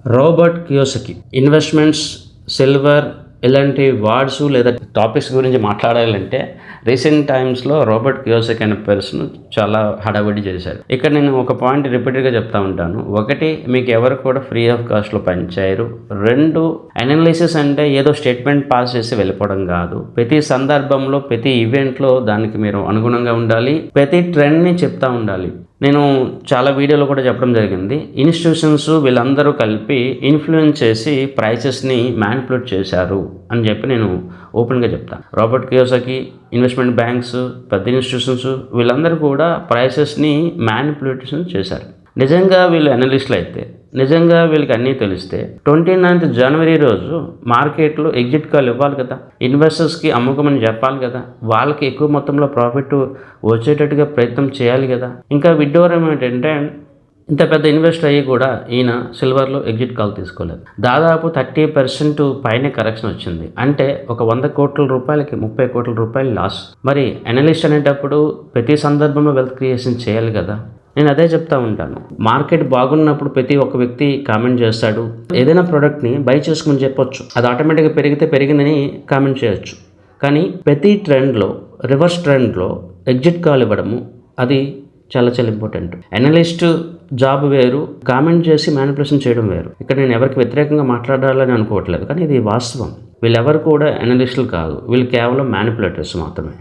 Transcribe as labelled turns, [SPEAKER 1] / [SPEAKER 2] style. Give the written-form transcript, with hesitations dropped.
[SPEAKER 1] Robert Kiyosaki investments, silver ఇలాంటి words లేదా topics గురించి మాట్లాడాలంటే రీసెంట్ టైమ్స్లో రాబర్ట్ కియోసకి అనే పర్సన్ చాలా హడావిడి చేశారు. ఇక్కడ నేను ఒక పాయింట్ రిపీటెడ్గా చెప్తా ఉంటాను. ఒకటి, మీకు ఎవరు కూడా ఫ్రీ ఆఫ్ కాస్ట్లో పనిచేయరు. రెండు, అనాలిసిస్ అంటే ఏదో స్టేట్మెంట్ పాస్ చేసి వెళ్ళిపోవడం కాదు. ప్రతి సందర్భంలో ప్రతి ఈవెంట్లో దానికి మీరు అనుగుణంగా ఉండాలి. ప్రతి ట్రెండ్ని చెప్తా ఉండాలి. నేను చాలా వీడియోలో కూడా చెప్పడం జరిగింది. ఇన్స్టిట్యూషన్స్ వీళ్ళందరూ కలిపి ఇన్ఫ్లుయెన్స్ చేసి ప్రైసెస్ని మ్యానిపులేట్ చేశారు అని చెప్పి నేను ఓపెన్గా చెప్తాను. రాబర్ట్ కియోసకి, ఇన్వెస్ట్మెంట్ బ్యాంక్స్, పెద్ద ఇన్స్టిట్యూషన్స్ వీళ్ళందరూ కూడా ప్రైసెస్ని మ్యానిపులేషన్ చేశారు. నిజంగా వీళ్ళు అనలిస్టులు అయితే, నిజంగా వీళ్ళకి అన్నీ తెలిస్తే 29th జనవరి రోజు మార్కెట్లో ఎగ్జిట్ కాల్ ఇవ్వాలి కదా, ఇన్వెస్టర్స్కి అమ్ముకోమని చెప్పాలి కదా, వాళ్ళకి ఎక్కువ మొత్తంలో ప్రాఫిట్ వచ్చేటట్టుగా ప్రయత్నం చేయాలి కదా. ఇంకా విడ్డూరం ఏంటంటే ఇంత పెద్ద ఇన్వెస్ట్ అయ్యి కూడా ఈయన సిల్వర్లో ఎగ్జిట్ కాల్ తీసుకోలేదు. దాదాపు 30% పైన కరెక్షన్ వచ్చింది. అంటే ఒక 100 కోట్ల రూపాయలకి 30 కోట్ల రూపాయలు లాస్. మరి అనలిస్ట్ అనేటప్పుడు ప్రతి సందర్భంలో వెల్త్ క్రియేషన్ చేయాలి కదా. నేను అదే చెప్తా ఉంటాను. మార్కెట్ బాగున్నప్పుడు ప్రతి ఒక్క వ్యక్తి కామెంట్ చేస్తాడు. ఏదైనా ప్రోడక్ట్ని బై చేసుకోమని చెప్పొచ్చు, అది ఆటోమేటిక్గా పెరిగితే పెరిగిందని కామెంట్ చేయొచ్చు. కానీ ప్రతి ట్రెండ్లో, రివర్స్ ట్రెండ్లో ఎగ్జిట్ కాల్ ఇవ్వడము అది చాలా చాలా ఇంపార్టెంట్. అనలిస్ట్ జాబ్ వేరు, కామెంట్ చేసి మ్యానిపులేషన్ చేయడం వేరు. ఇక్కడ నేను ఎవరికి వ్యతిరేకంగా మాట్లాడాలని అనుకోవట్లేదు, కానీ ఇది వాస్తవం. వీళ్ళెవరు కూడా అనలిస్టులు కాదు, వీళ్ళు కేవలం మ్యానిపులేటర్స్ మాత్రమే.